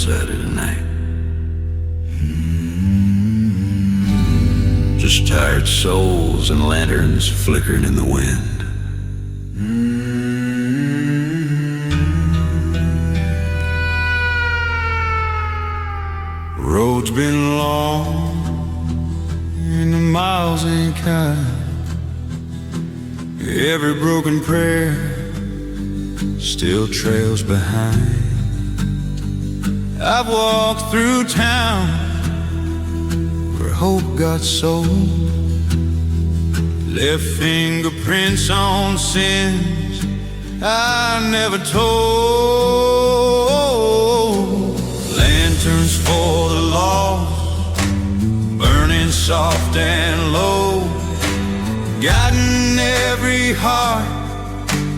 sounds out of the night. Just tired souls and lanterns flickering in the wind. Road's been long and the miles ain't kind. Every broken prayer still trails behind. I've walked through town where hope got sold, left fingerprints on sins I never told. Lanterns for the lost, burning soft and low, guiding every heart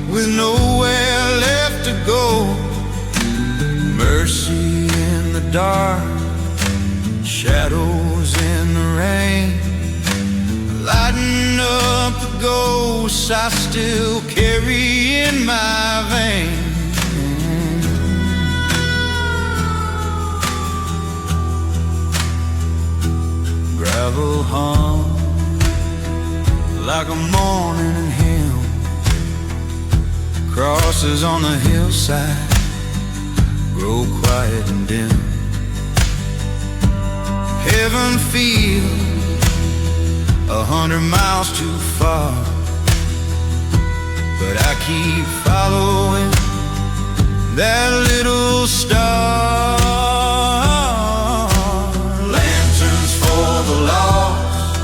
with nowhere left to go. Mercy in the dark, shadows in the rain, lighting up the ghosts I still carry in my veins. Gravel hum like a morning hymn, crosses on the hillside grow quiet and dim. Heaven feels 100 miles too far, but I keep following that little star. Lanterns for the lost,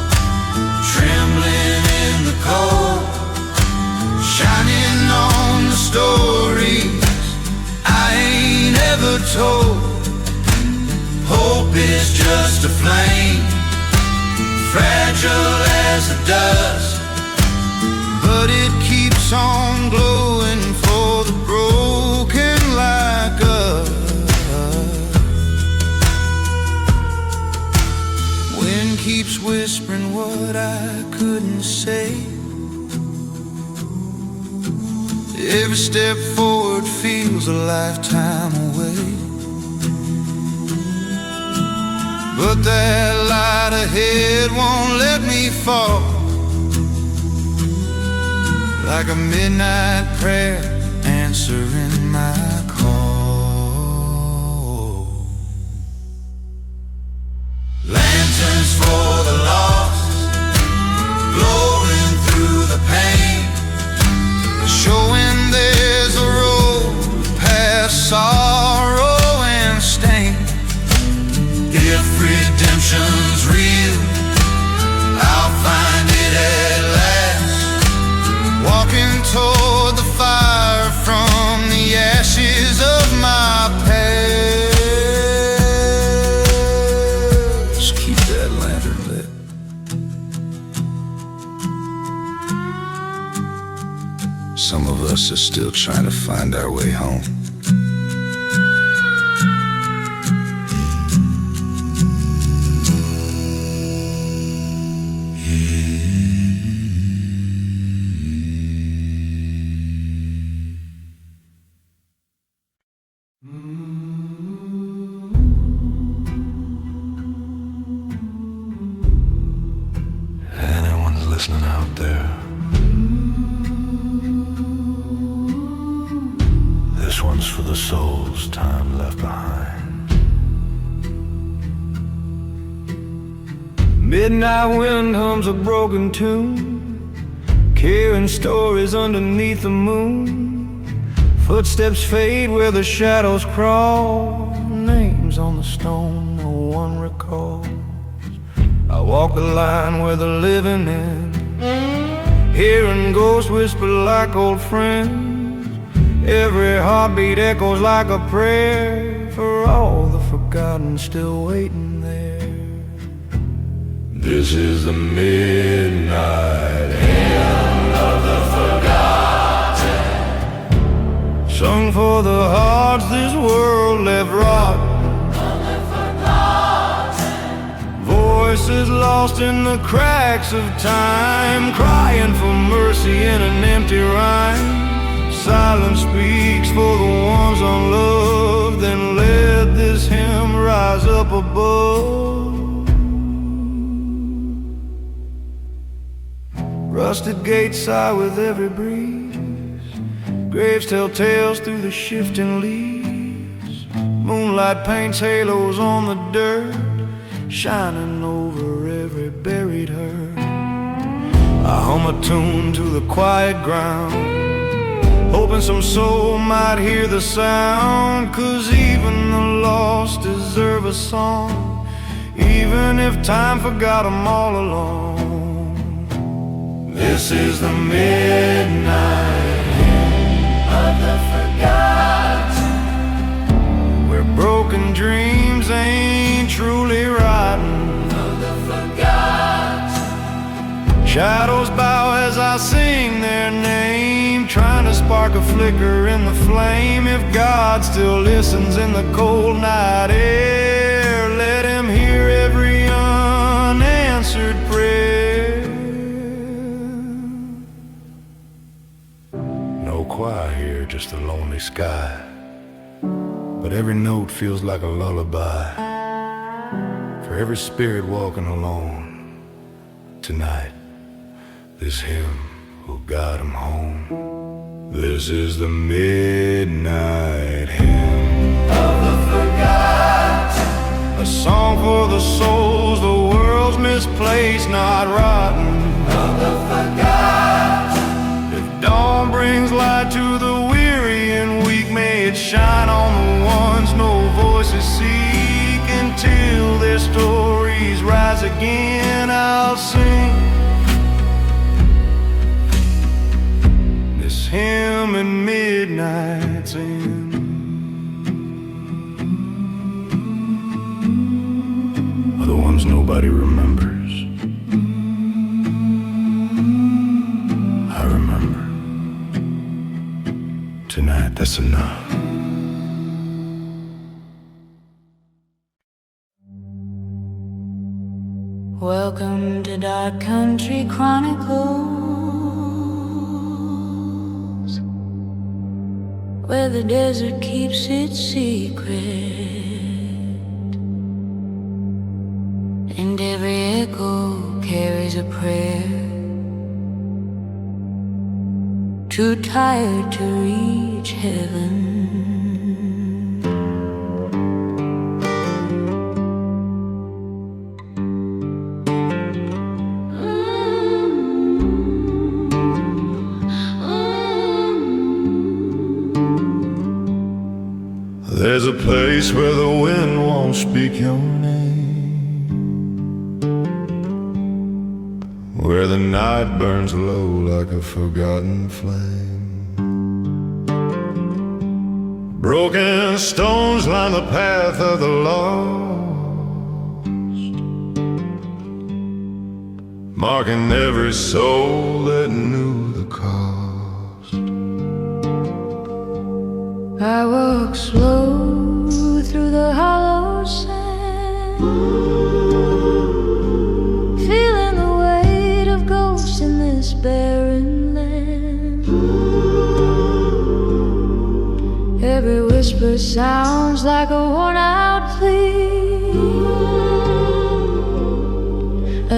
trembling in the cold, shining on the stories I ain't ever told. Hope is just a flame, fragile as the dust, but it keeps on glowing for the broken like us. Wind keeps whispering what I couldn't say. Every step forward feels a lifetime away, but that light ahead won't let me fall. Like a midnight prayer answering my call. Lanterns for the lost, glowing through the pain, showing there's a road past sorrow and stain. If redemption's real, I'll find it at last, walking toward the fire from the ashes of my past. Keep that lantern lit. Some of us are still trying to find our way home. Anyone's listening out there? This one's for the souls time left behind. Midnight wind hums a broken tune, carrying stories underneath the moon. Footsteps fade where the shadows crawl, names on the stone no one recalls. I walk the line where the living end, hearing ghosts whisper like old friends. Every heartbeat echoes like a prayer for all the forgotten still waiting there. This is the midnight hymn of the forgotten, sung for the hearts this world left rotten. Voices lost in the cracks of time, crying for mercy in an empty rhyme. Silence speaks for the ones unloved, then let this hymn rise up above. Rusted gates sigh with every breeze. Graves tell tales through the shifting leaves. Moonlight paints halos on the dirt, shining over every buried hurt. I hum a tune to the quiet ground, hoping some soul might hear the sound. 'Cause even the lost deserve a song, even if time forgot them all along. This is the midnight hymn of the forgotten, where broken dreams ain't truly rotten. Of the forgotten, shadows bow as I sing their name, trying to spark a flicker in the flame. If God still listens in the cold night air, let him hear every unanswered prayer. No choir here, just a lonely sky, but every note feels like a lullaby for every spirit walking alone tonight. This hymn will guide him home. This is the midnight hymn of the forgotten, a song for the souls the world's misplaced, not rotten. Of the forgotten, if dawn brings light to the weary and weak, may it shine on the ones no voices seek. Until their stories rise again, I'll sing hymn in midnight's end. Are the ones nobody remembers. I remember. Tonight, that's enough. Welcome to Dark Country Chronicles, where the desert keeps its secret, and every echo carries a prayer, too tired to reach heaven. There's a place where the wind won't speak your name, where the night burns low like a forgotten flame. Broken stones line the path of the lost, marking every soul that knew the cost. I walk slow through the hollow sand, feeling the weight of ghosts in this barren land. Every whisper sounds like a worn-out plea,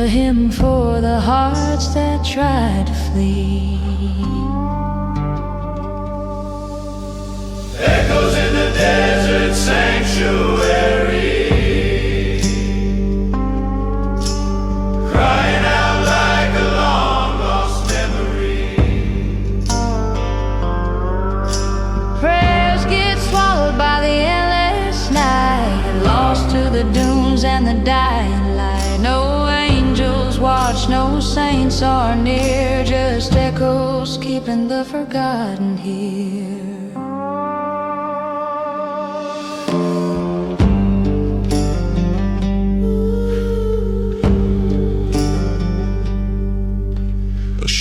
a hymn for the hearts that try to flee. Echoes in the desert sanctuary, crying out like a long-lost memory. Prayers get swallowed by the endless night, lost to the dunes and the dying light. No angels watch, no saints are near, just echoes keeping the forgotten here.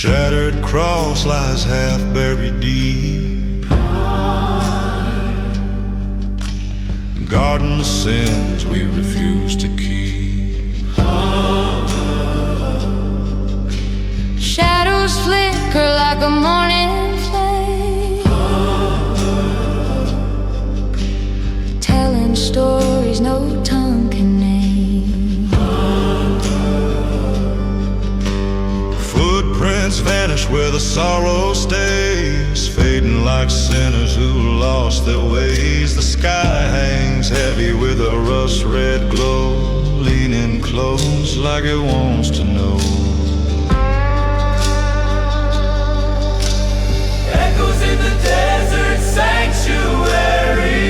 Shattered cross lies half buried deep, garden sins we refuse to keep. Shadows flicker like a morning flame, telling stories no tongue sinners who lost their ways. The sky hangs heavy with a rust-red glow, leaning close like it wants to know. Echoes in the desert sanctuary,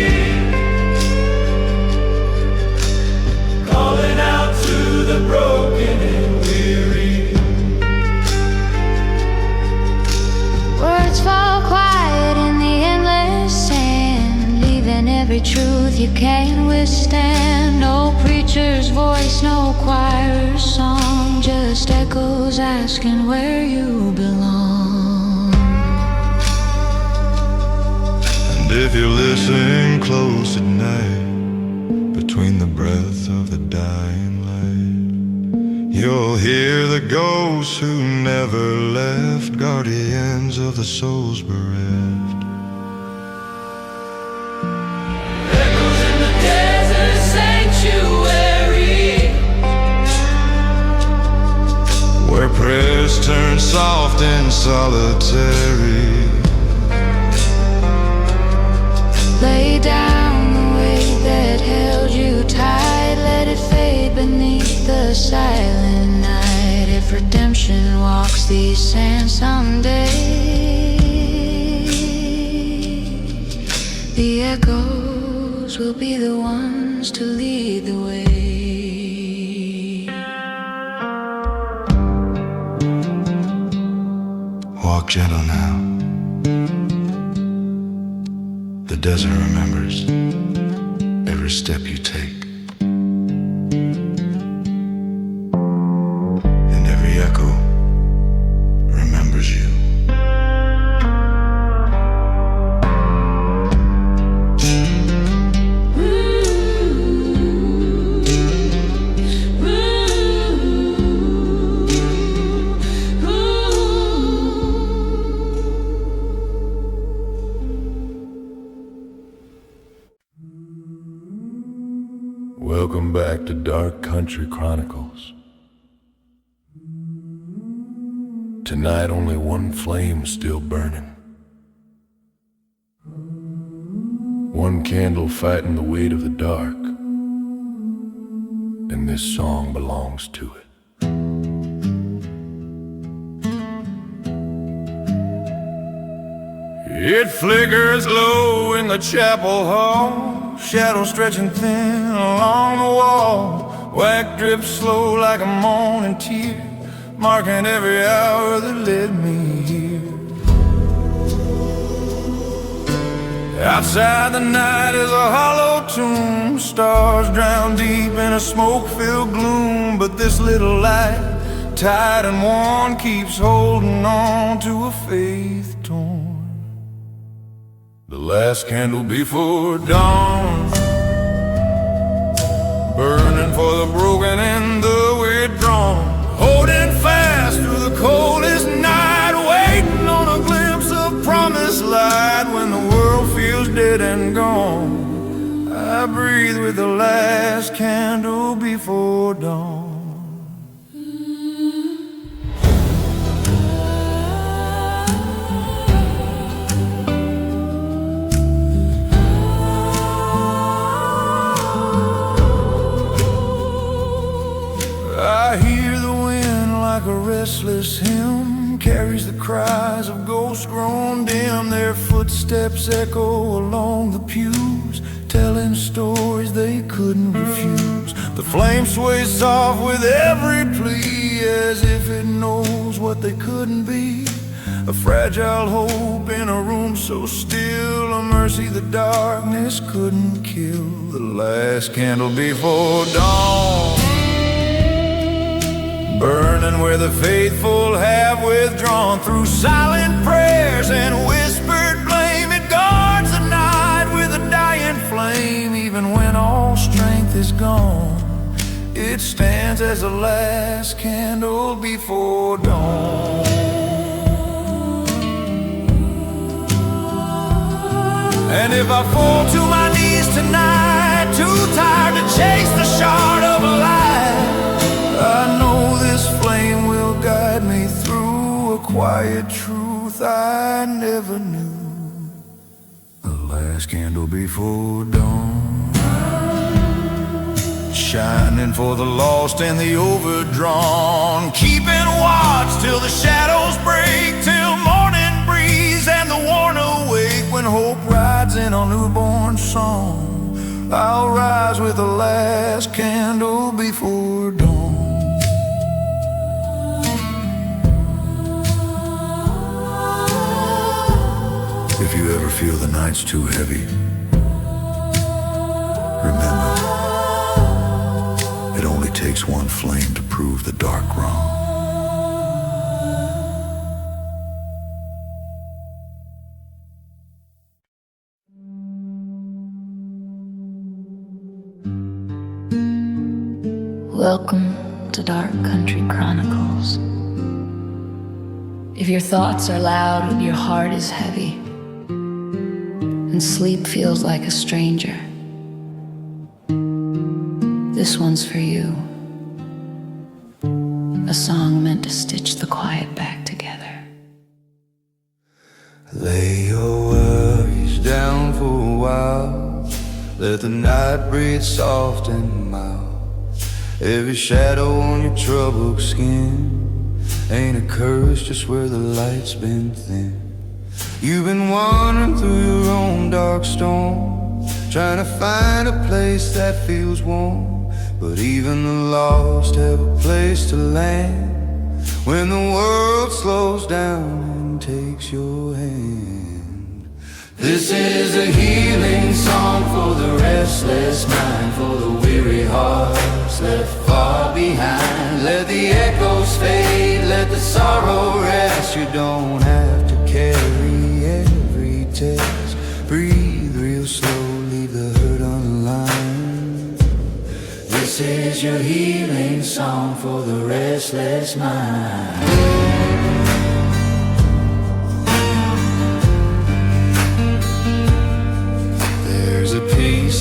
calling out to the broken and weary. Words fall quiet in the endless sand, leaving every truth you can't withstand. No preacher's voice, no choir's song, just echoes asking where you belong. And if you listen close at night, between the breath of the dying light, you'll hear the ghosts who never left, guardians of the souls bereft. Echoes in the desert sanctuary, Where prayers turn soft and solitary. Lay down the weight that held you tight, let it fade beneath the silent night. If redemption walks these sands someday, the echoes will be the ones to lead the way. Walk gentle now. The desert remembers every step you take, and every echo remembers you. Welcome back to Dark Country Chronicles. Tonight only one flame's still burning. One candle fighting the weight of the dark. And this song belongs to it. It flickers low in the chapel hall, shadows stretching thin along the wall. Wax drips slow like a morning tear, marking every hour that led me here. Outside the night is a hollow tomb, stars drown deep in a smoke-filled gloom. But this little light, tired and worn, keeps holding on to a faith torn. The last candle before dawn, burning for the broken and the withdrawn, holding fast through the coldest night, waiting on a glimpse of promised light. When the world feels dead and gone, I breathe with the last candle before dawn. I hear the wind like a restless hymn, carries the cries of ghosts grown dim. Their footsteps echo along the pews, telling stories they couldn't refuse. The flame sways soft with every plea, as if it knows what they couldn't be. A fragile hope in a room so still, a mercy the darkness couldn't kill. The last candle before dawn, burning where the faithful have withdrawn. Through silent prayers and whispered blame, it guards the night with a dying flame. Even when all strength is gone, it stands as the last candle before dawn. And if I fall to my knees tonight, too tired to chase the shard of a light, I know this flame will guide me through a quiet truth I never knew. last candle before dawn, shining for the lost and the overdrawn, keeping watch till the shadows break, till morning breeze and the worn awake. When hope rides in our newborn song, I'll rise with the last candle before dawn. If you ever feel the night's too heavy, remember, it only takes one flame to prove the dark wrong. Welcome to Dark Country Chronicles. If your thoughts are loud and your heart is heavy, and sleep feels like a stranger, this one's for you. A song meant to stitch the quiet back together. Lay your worries down for a while, let the night breathe soft and mild. Every shadow on your troubled skin ain't a curse, just where the light's been thin. You've been wandering through your own dark storm, trying to find a place that feels warm. But even the lost have a place to land when the world slows down and takes your hand. This is a healing song for the restless mind, for the weary hearts left far behind. Let the echoes fade, let the sorrow rest. You don't have to carry every text. Breathe real slow, leave the hurt on the line. This is your healing song for the restless mind.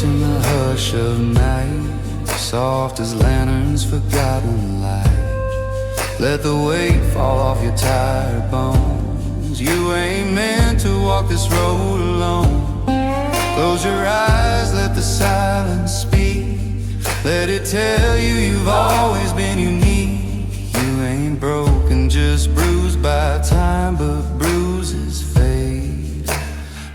In the hush of night, soft as lanterns, forgotten light. Let the weight fall off your tired bones. You ain't meant to walk this road alone. Close your eyes, let the silence speak. Let it tell you you've always been unique. You ain't broken, just bruised by time, but bruises fade,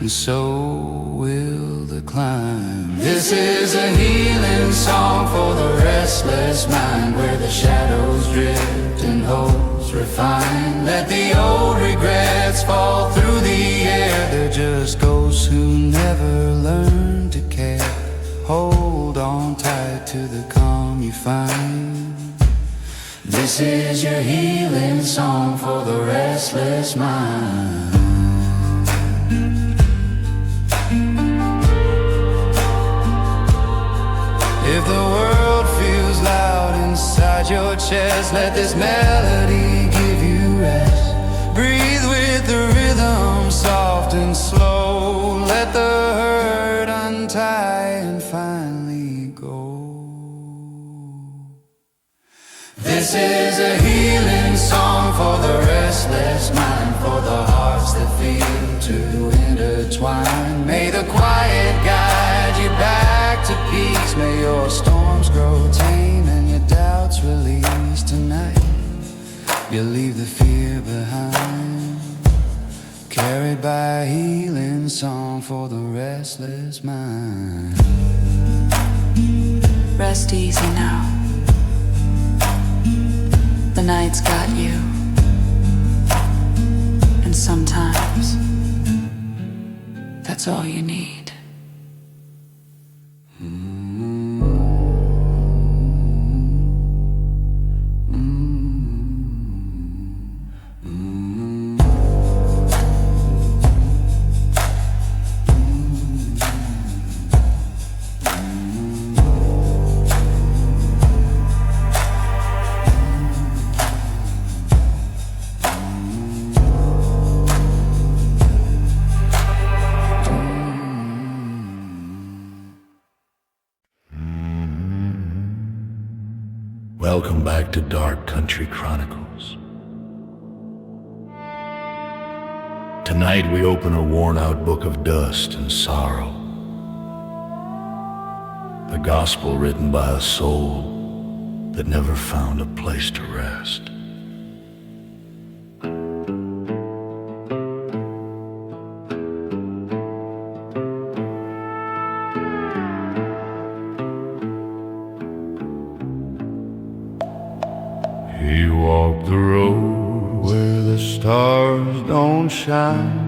and so will the climb. This is a healing song for the restless mind, where the shadows drift and hopes refine. Let the old regrets fall through the air. They're just ghosts who never learned to care. Hold on tight to the calm you find. This is your healing song for the restless mind. If the world feels loud inside your chest, let this melody give you rest. Breathe with the rhythm, soft and slow. Let the hurt untie and finally go. This is a healing song for the restless mind, for the hearts that feel too intertwined. May the quiet guide you back to peace. May your storms grow tame and your doubts release tonight. You'll leave the fear behind, carried by a healing song for the restless mind. Rest easy now. The night's got you. And sometimes that's all you need. Welcome back to Dark Country Chronicles. Tonight Tonight we open a worn-out book of dust and sorrow, the gospel written by a soul that never found a place to rest. He walked the road where the stars don't shine,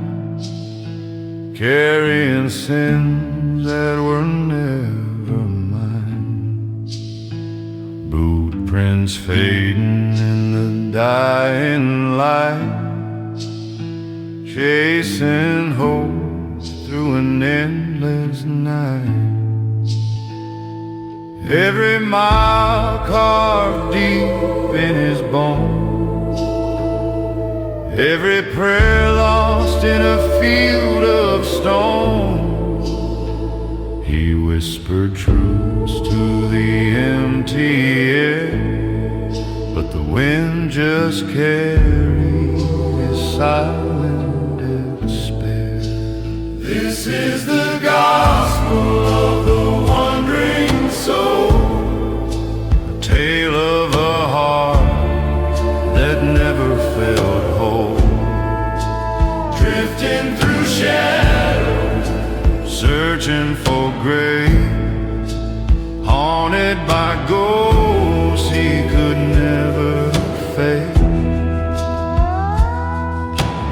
carrying sins that were never mine. Boot prints fading in the dying light, chasing hope through an endless night. Every mile carved deep in his bones, every prayer lost in a field of stone. He whispered truths to the empty air, but the wind just carried his silent despair. This is the gospel of the wandering soul, a tale of a heart that never felt whole, drifting through shadows, searching for grace, haunted by ghosts he could never face.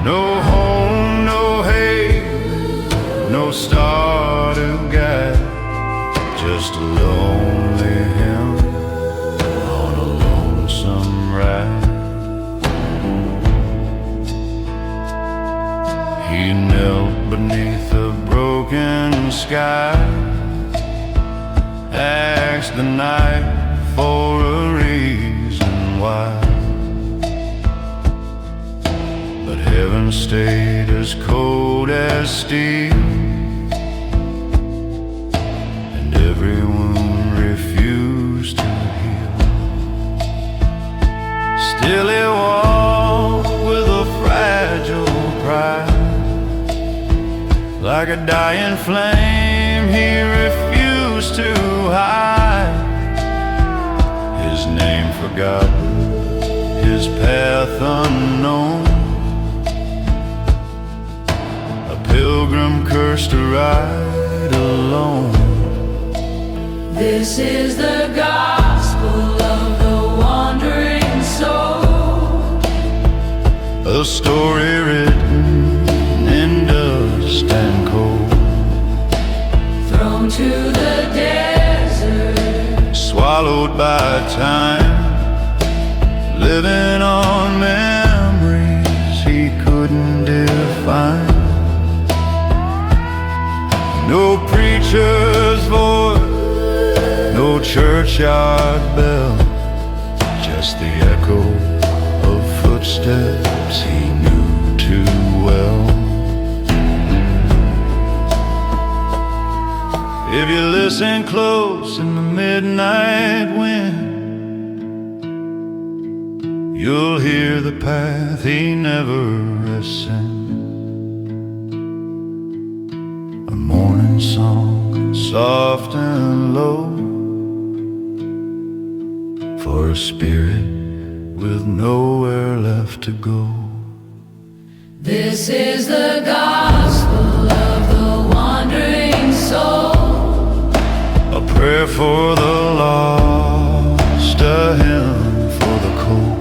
No home, no haven, no star to guide, just a lonely hymn on a lonesome ride. He knelt beneath a broken sky, asked the night for a reason why, but heaven stayed as cold as steel, and every wound refused to heal. Still he walked with a fragile pride, like a dying flame he refused to hide. His name forgotten, his path unknown, a pilgrim cursed to ride alone. This is the gospel of the wandering soul, a story written in dust and cold, thrown to the desert, swallowed by time, living on memories he couldn't define. No preacher's voice, no churchyard bell, just the echo of footsteps he knew too well. If you listen close in the midnight wind, you'll hear the path he never ascended. A morning song, soft and low, for a spirit with nowhere left to go. this is the gospel of the wandering soul, A prayer for the lost, a hymn for the cold.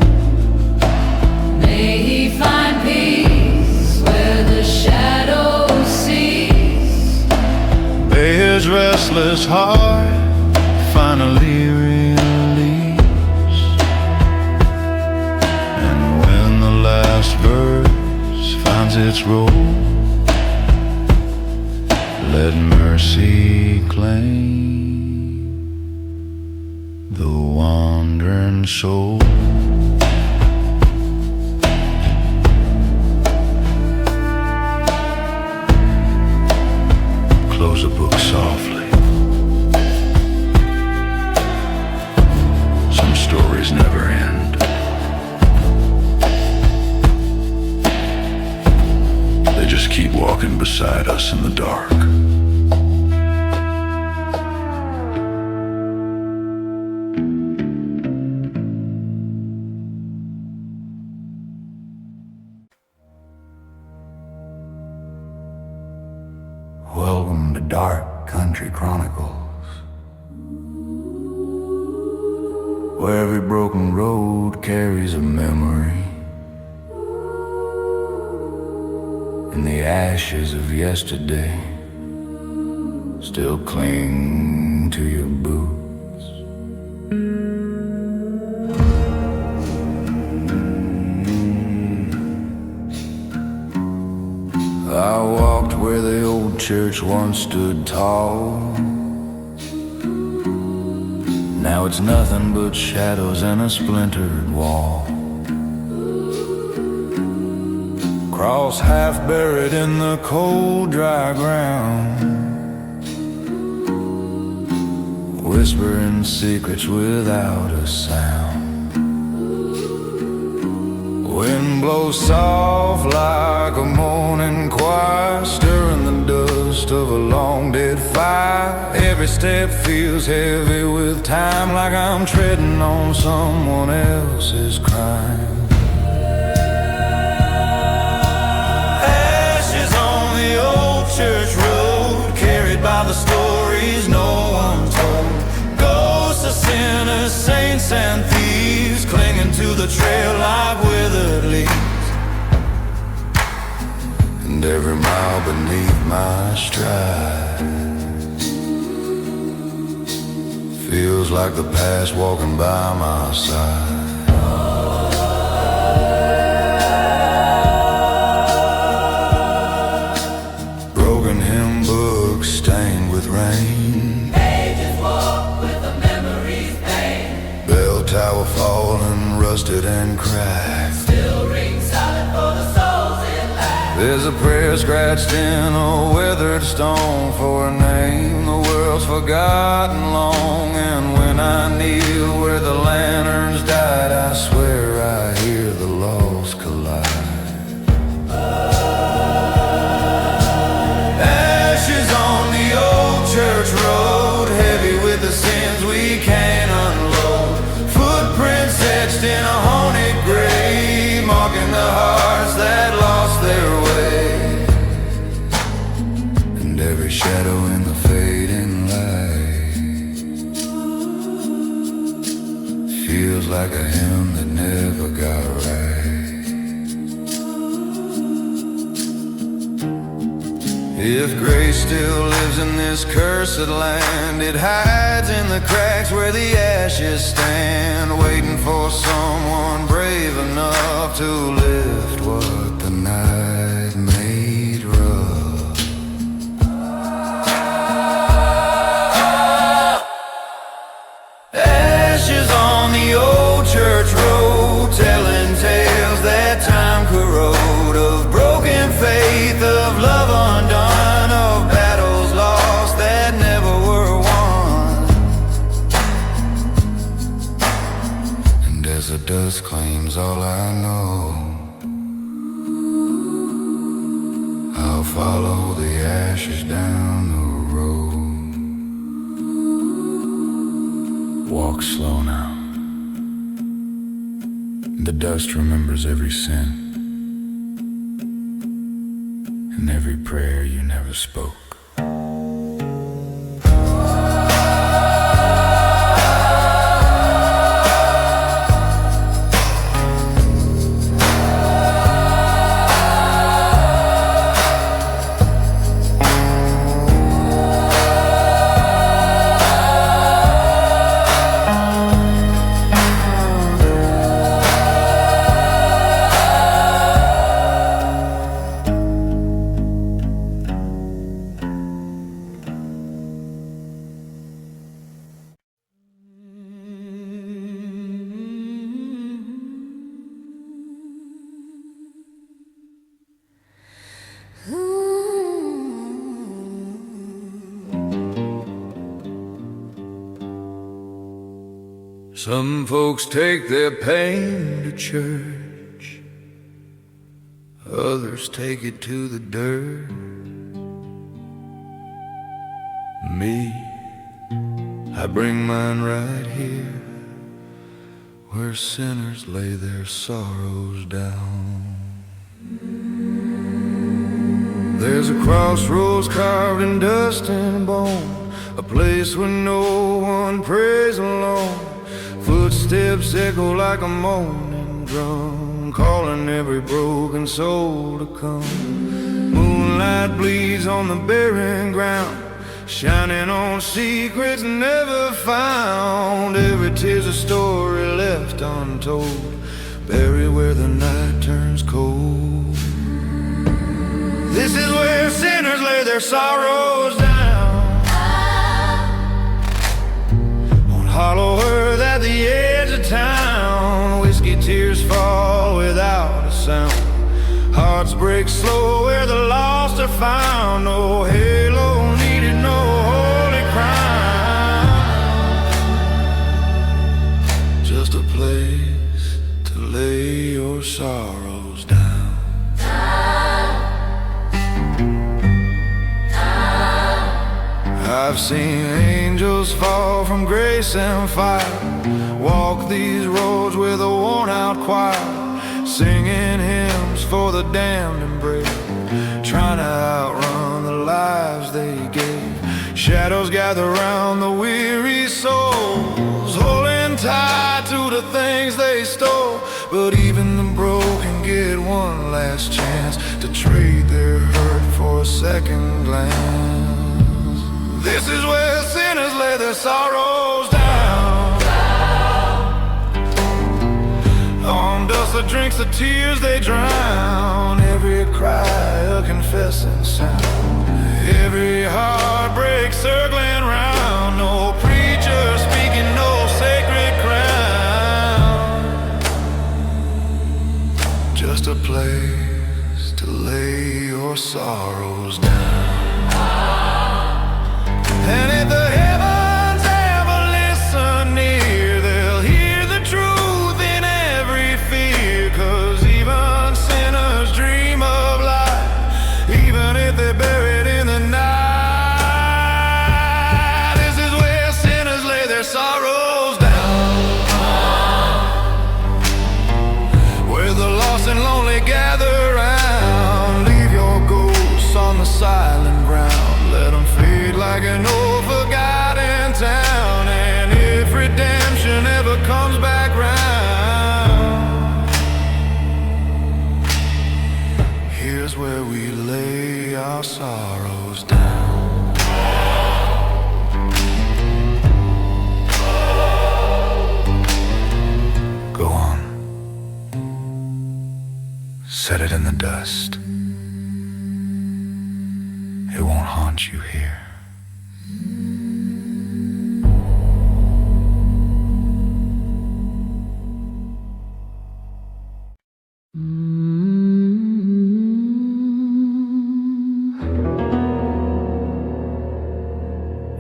may he find peace where the shadows cease. May his restless heart finally release. And when the last verse finds its role, let mercy claim the wandering soul. Close the book softly. Some stories never end. They just keep walking beside us in the dark. Welcome to Dark Country Chronicles, where every broken road carries a memory, and the ashes of yesterday still cling to your boots. I walked where the old church once stood tall. Now it's nothing but shadows and a splintered wall. Cross half buried in the cold dry ground, whispering secrets without a sound. Wind blows soft like a moaning choir, stirring the dust of a long dead fire. Every step feels heavy with time, like I'm treading on someone else's crime. Ashes on the old church road, carried by the stories no one told. Ghosts of sinners, saints and thieves, clinging to the trail like withered leaves. And every mile beneath my stride feels like the past walking by my side. Broken hymn books stained with rain, Pages walk with the memory's pain. bell tower fallen, rusted and cracked. Still ring silent for the souls it lacks. There's a prayer scratched in a weathered stone for a name the world's forgotten long. And when I kneel where the lanterns died, I swear I hear the lost collide. Ashes on the old church road, heavy with the sins we can't unload. Footprints etched in a haunted grave, marking the hearts that lost their way. And every shadow in the fading light feels like a hymn that never got right. If grace still lives in this cursed land, it hides in the cracks where the ashes stand, waiting for someone brave enough to lift what the night made rough. Ashes on the old church road, telling tales that time corrode, of broken faith, of love undone, of battles lost that never were won. And as the dust claims all I know, I'll follow the ashes down the road. Walk slow now. The dust remembers every sin and every prayer you never spoke. Some folks take their pain to church, others take it to the dirt. Me, I bring mine right here, where sinners lay their sorrows down. There's a crossroads carved in dust and bone, a place where no one prays alone. Footsteps echo like a moaning drum, calling every broken soul to come. Moonlight bleeds on the barren ground, shining on secrets never found. Every tear's a story left untold, buried where the night turns cold. This is where sinners lay their sorrows down, on hollow earth at the edge of town. Whiskey tears fall without a sound, hearts break slow where the lost are found. No halo needed, no holy crown, just a place to lay your sorrows down. I've seen angels fall from grace and fire, walk these roads with a worn-out choir, singing hymns for the damned and brave, trying to outrun the lives they gave. Shadows gather round the weary souls, holding tight to the things they stole. But even the broken get one last chance to trade their hurt for a second glance. This is where sinners lay their sorrows down, on dust that drinks the tears they drown. Every cry a confessing sound, every heartbreak circling round. No preacher speaking, no sacred crown, just a place to lay your sorrows down. And if the heavens ever listen near, they'll hear the truth in every fear. 'Cause even sinners dream of light, even if they're buried in the night. This is where sinners lay their sorrows down, where the lost and lonely gather round. Leave your ghosts on the silent ground, let them fade like an old forgotten town. And if redemption ever comes back round, here's where we lay our sorrows down. Go on, set it in the dust. It won't haunt you here.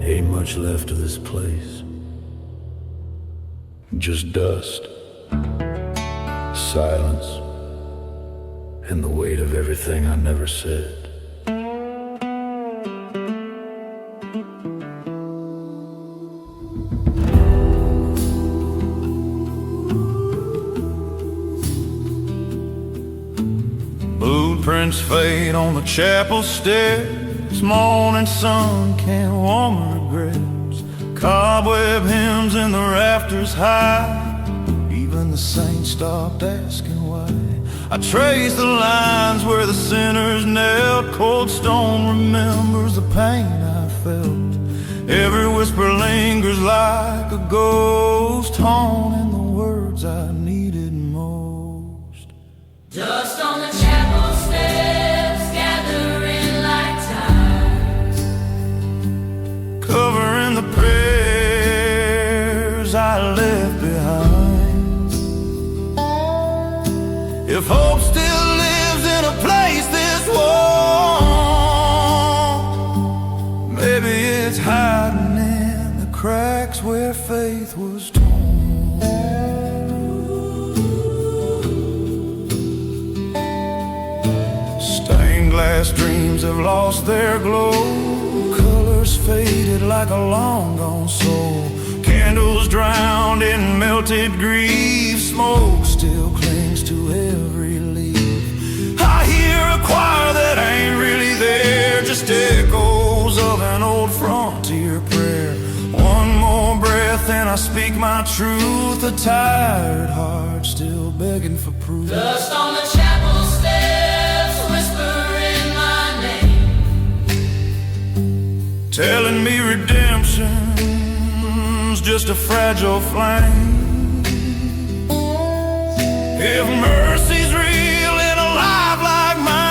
Ain't much left of this place, just dust, silence, and the weight of everything I never said. Blueprints fade on the chapel stairs, morning sun can't warm regrets. Cobweb hymns in the rafters high, even the saints stopped asking why. I trace the lines where the sinners knelt, cold stone remembers the pain I felt. Every whisper lingers like a ghost, haunting the words I needed most. Dust on the chapel steps, gathering like tides, covering the prayers I left behind. If hope still lives in a place this warm, maybe it's hiding in the cracks where faith was torn. flames have lost their glow. Colors faded like a long-gone soul. Candles drowned in melted grief. Smoke still clings to every leaf. I hear a choir that ain't really there, just echoes of an old frontier prayer. One more breath and I speak my truth. A tired heart still begging for proof. Dust on the chapel steps, whispering my name, telling me redemption's just a fragile flame. If mercy's real in a life like mine,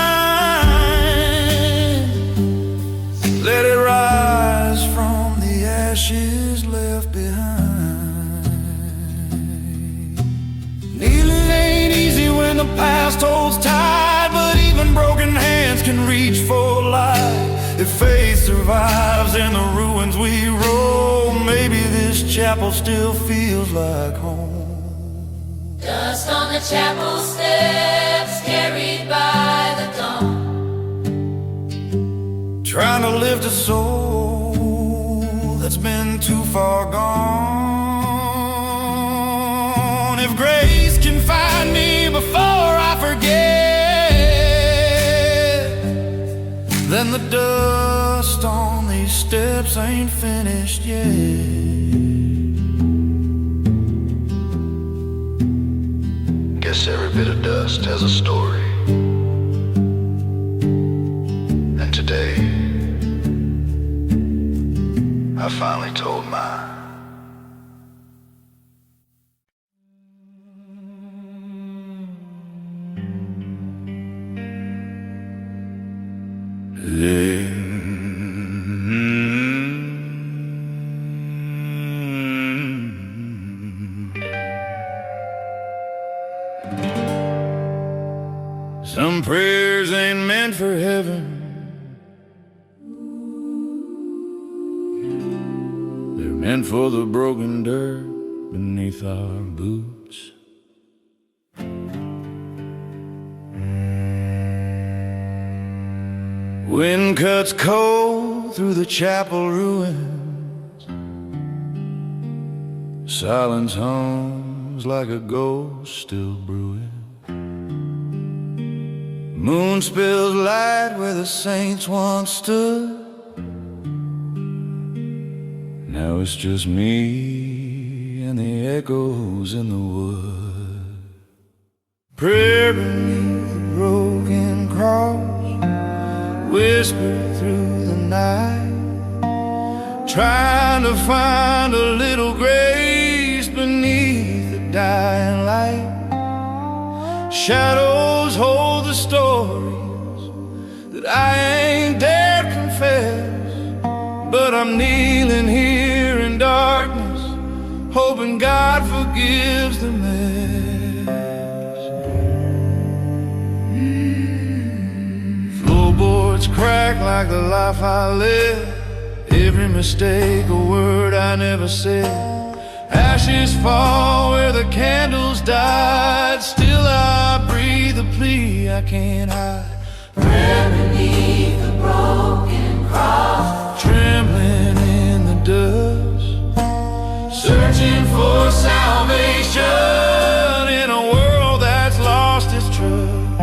let it rise from the ashes left behind. Kneeling ain't easy when the past holds tight, but even broken hands can reach for light. If faith survives in the ruins we roam, maybe this chapel still feels like home. dust on the chapel steps, carried by the dawn. Trying to lift a soul that's been too far gone. If grace can find me before I forget, then the dust on these steps ain't finished yet. Guess every bit of dust has a story. And today, I finally told mine. Some prayers ain't meant for heaven, they're meant for the broken dirt beneath our boots. Wind cuts cold through the chapel ruins. Silence hums like a ghost still brewing. Moon spills light where the saints once stood. Now it's just me and the echoes in the wood. Prayer beneath the broken cross, whispered through the night, trying to find a little grace beneath the dying light. Shadows hold the stories that I ain't dared confess, but I'm kneeling here in darkness, hoping God forgives the mess. Floorboards crack like the life I live, every mistake a word I never said. Ashes fall where the candles died, still I breathe a plea I can't hide. Prayer beneath the broken cross, Trembling in the dust, searching for salvation in a world that's lost its trust.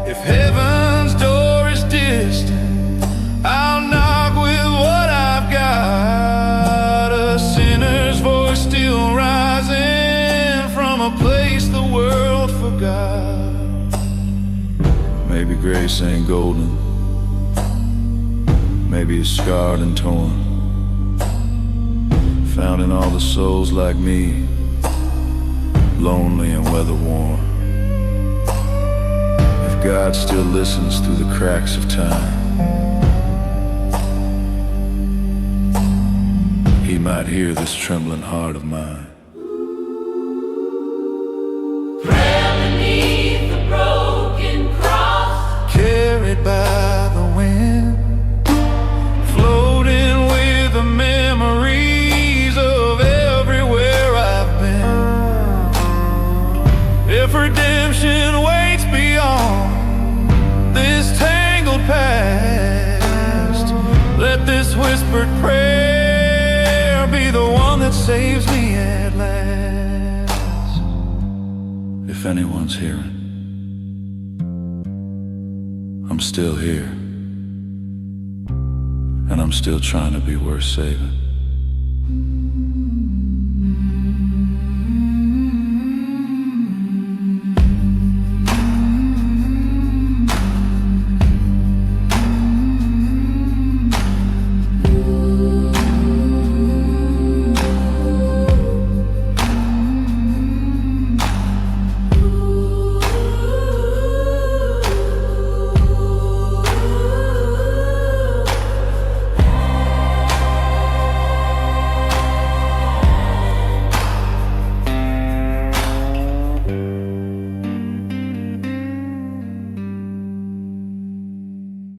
If heaven's door is distant, I'll knock with what I've got. A sinner's voice still rising from a place the world forgot. Maybe grace ain't golden, maybe it's scarred and torn, found in all the souls like me, lonely and weather-worn. If God still listens through the cracks of time, He might hear this trembling heart of mine. prayer beneath the broken cross, Carried by the wind, floating with the memories of everywhere I've been. If redemption waits beyond this tangled path, this whispered prayer be the one that saves me at last. If anyone's hearing, I'm still here, and I'm still trying to be worth saving.